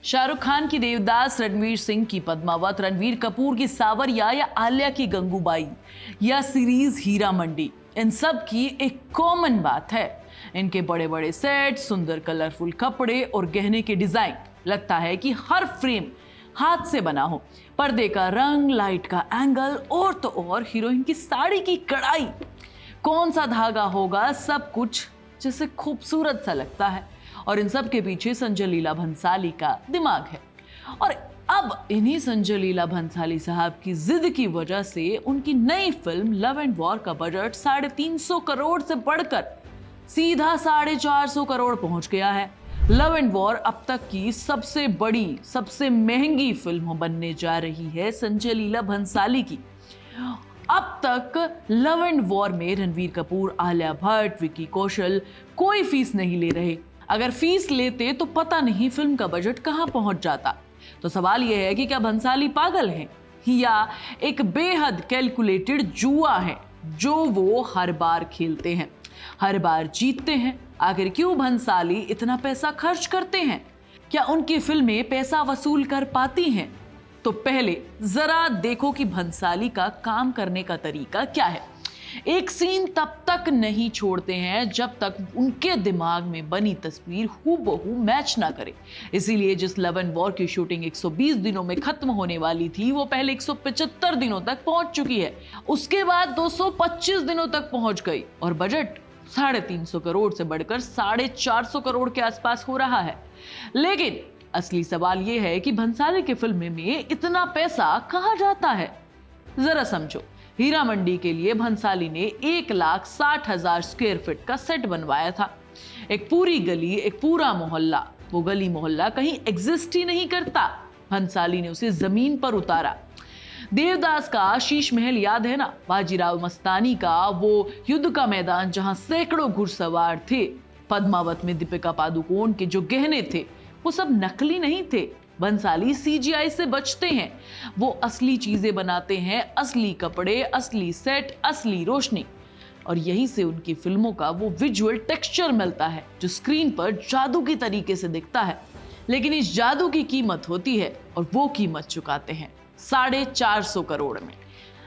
शाहरुख खान की देवदास, रणवीर सिंह की पद्मावत, रणवीर कपूर की सावरिया या आलिया की गंगूबाई या सीरीज हीरा मंडी, इन सब की एक कॉमन बात है। इनके बड़े बड़े सेट, सुंदर कलरफुल कपड़े और गहने के डिजाइन, लगता है कि हर फ्रेम हाथ से बना हो। पर्दे का रंग, लाइट का एंगल और तो और हीरोइन की साड़ी की कढ़ाई, कौन सा धागा होगा, सब कुछ जैसे खूबसूरत सा लगता है। और इन सब के पीछे संजय लीला भंसाली का दिमाग है। और अब इन्हीं संजय लीला भंसाली साहब की जिद की वजह से उनकी नई फिल्म लव एंड वॉर का बजट 350 करोड़ से बढ़कर सीधा 450 करोड़ पहुंच गया है। लव एंड वॉर अब तक की सबसे बड़ी, सबसे महंगी फिल्म बनने जा रही है संजय लीला भंसाली की। अब तक लव एंड वॉर में रणवीर कपूर, आलिया भट्ट, विकी कौशल कोई फीस नहीं ले रहे। अगर फीस लेते तो पता नहीं फिल्म का बजट कहां पहुंच जाता। तो सवाल यह है कि क्या भंसाली पागल हैं या एक बेहद कैलकुलेटेड जुआ है जो वो हर बार खेलते हैं, हर बार जीतते हैं। आखिर क्यों भंसाली इतना पैसा खर्च करते हैं? क्या उनकी फिल्में पैसा वसूल कर पाती हैं? तो पहले जरा देखो कि भंसाली का काम करने का तरीका क्या है। एक सीन तब तक नहीं छोड़ते हैं जब तक उनके दिमाग में बनी तस्वीर हूबहू मैच ना करे। इसीलिए जिस लव एंड वॉर की शूटिंग 120 दिनों में खत्म होने वाली थी, वो पहले 175 दिनों तक पहुंच चुकी है। उसके बाद 225 दिनों तक पहुंच गई और बजट 350 करोड़ से बढ़कर 450 करोड़ के आसपास हो रहा है। लेकिन असली सवाल यह है कि भंसाली की फिल्म में इतना पैसा कहां जाता है। जरा समझो, हीरा मंडी के लिए भंसाली ने 1,60,000 स्क्वायर फीट का सेट बनवाया था। एक पूरी गली, एक पूरा मोहल्ला, वो गली मोहल्ला कहीं एग्जिस्ट ही नहीं करता। भंसाली ने उसे जमीन पर उतारा। देवदास का शीश महल याद है ना? बाजीराव मस्तानी का वो युद्ध का मैदान जहां सैकड़ों घुड़सवार थे। पद्मावत में दीपिका पादुकोण के जो गहने थे वो सब नकली नहीं थे। भंसाली सीजीआई से बचते हैं, वो असली चीजें बनाते हैं, असली कपड़े, असली सेट, असली रोशनी। और यहीं से उनकी फिल्मों का वो विजुअल टेक्सचर मिलता है जो स्क्रीन पर जादू की तरीके से दिखता है। लेकिन इस जादू की कीमत होती है और वो कीमत चुकाते हैं 450 करोड़ में,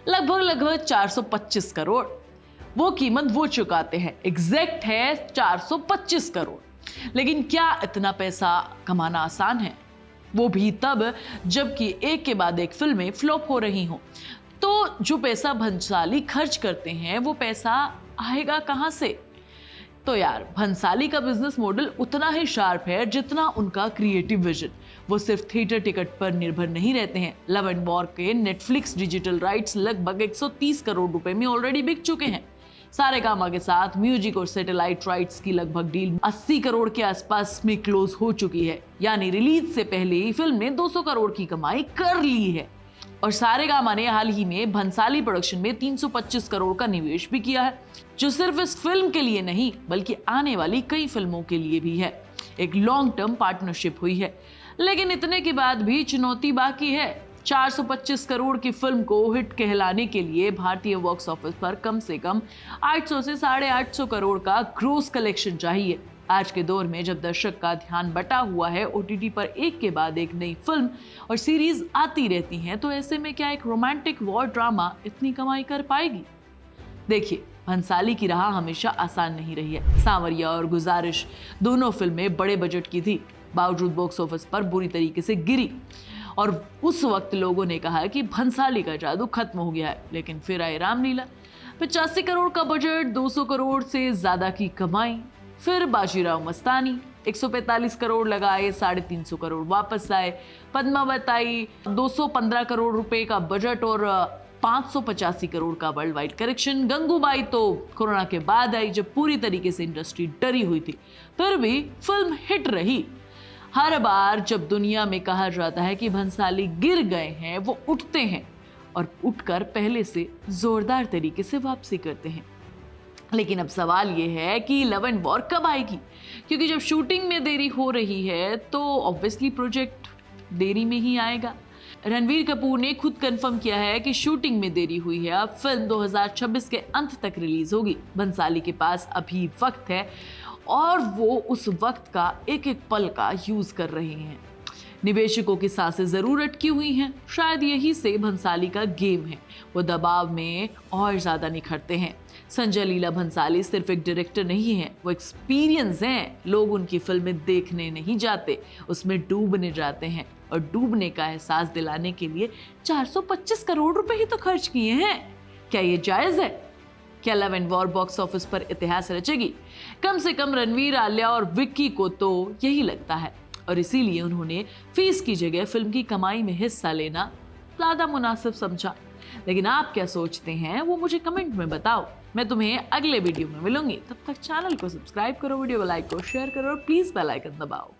लगभग 425 करोड़। वो कीमत वो चुकाते हैं, एग्जैक्ट है 425 करोड़। लेकिन क्या इतना पैसा कमाना आसान है? वो भी तब जबकि एक के बाद एक फिल्में फ्लॉप हो रही हों। तो जो पैसा भंसाली खर्च करते हैं वो पैसा आएगा कहां से? तो यार, भंसाली का बिजनेस मॉडल उतना ही शार्प है जितना उनका क्रिएटिव विजन। वो सिर्फ थिएटर टिकट पर निर्भर नहीं रहते हैं। लव एंड वॉर के नेटफ्लिक्स डिजिटल राइट्स लगभग 130 करोड़ रुपए में ऑलरेडी बिक चुके हैं। सारेगामा के साथ म्यूजिक और सैटेलाइट राइट्स की लगभग डील 80 करोड़ के आसपास में क्लोज हो चुकी है। यानी रिलीज से पहले ही फिल्म ने 200 करोड़ की कमाई कर ली है। और सारेगामा ने हाल ही में भंसाली प्रोडक्शन में 325 करोड़ का निवेश भी किया है, जो सिर्फ इस फिल्म के लिए नहीं बल्कि आने वाली कई फिल्मों के लिए भी है। एक लॉन्ग टर्म पार्टनरशिप हुई है। लेकिन इतने के बाद भी चुनौती बाकी है। 425 करोड़ की फिल्म को हिट कहलाने के लिए भारतीय बॉक्स ऑफिस पर कम से कम 800 से 850 करोड़ का ग्रोस कलेक्शन चाहिए। आज के दौर में जब दर्शक का ध्यान बटा हुआ है, ओटीटी पर एक के बाद एक नई फिल्म और सीरीज आती रहती हैं, तो ऐसे में क्या एक रोमांटिक वॉर ड्रामा इतनी कमाई कर पाएगी? देखिए, भंसाली की राह हमेशा आसान नहीं रही है। सांवरिया और गुजारिश दोनों फिल्में बड़े बजट की थी, बावजूद बॉक्स ऑफिस पर बुरी तरीके से गिरी। और उस वक्त लोगों ने कहा कि भंसाली का जादू खत्म हो गया है। लेकिन फिर आए रामलीला, 85 करोड़ का बजट, 200 करोड़ से ज्यादा की कमाई। फिर बाजीराव मस्तानी, 145 करोड़ लगाए, 350 करोड़ वापस आए। पद्मावत आई, 215 करोड़ रुपए का बजट और 585 करोड़ का वर्ल्ड वाइड कलेक्शन। गंगूबाई तो कोरोना के बाद आई, जब पूरी तरीके से इंडस्ट्री डरी हुई थी। फिर भी फिल्म हिट रही। हर बार जब दुनिया में कहा जाता है कि भंसाली गिर गए हैं, वो उठते हैं और उठकर पहले से जोरदार तरीके से वापसी करते हैं। लेकिन अब सवाल ये है कि लव एंड वॉर कब आएगी? क्योंकि जब शूटिंग में देरी हो रही है तो ऑब्वियसली प्रोजेक्ट देरी में ही आएगा। रणवीर कपूर ने खुद कंफर्म किया है कि शूटिंग में देरी हुई है, अब फिल्म 2026 के अंत तक रिलीज होगी। भंसाली के पास अभी वक्त है और वो उस वक्त का एक एक पल का यूज कर रहे हैं। निवेशकों की सांसें जरूर अटकी हुई हैं। शायद यही से भंसाली का गेम है, वो दबाव में और ज्यादा निखरते हैं। संजय लीला भंसाली सिर्फ एक डायरेक्टर नहीं है, वो एक्सपीरियंस हैं। लोग उनकी फिल्में देखने नहीं जाते, उसमें डूबने जाते हैं, और डूबने का एहसास दिलाने के लिए 425 करोड़ रुपए ही तो खर्च किए हैं। क्या ये जायज है? क्या love and war box office पर इतिहास रचेगी? कम से कम रणवीर, आलिया और विक्की को तो यही लगता है, और इसीलिए उन्होंने फीस की जगह फिल्म की कमाई में हिस्सा लेना ज्यादा मुनासिब समझा। लेकिन आप क्या सोचते हैं वो मुझे कमेंट में बताओ। मैं तुम्हें अगले वीडियो में मिलूंगी। तब तक चैनल को सब्सक्राइब करो, वीडियो को लाइक करो, शेयर करो और प्लीज बेल आइकन दबाओ।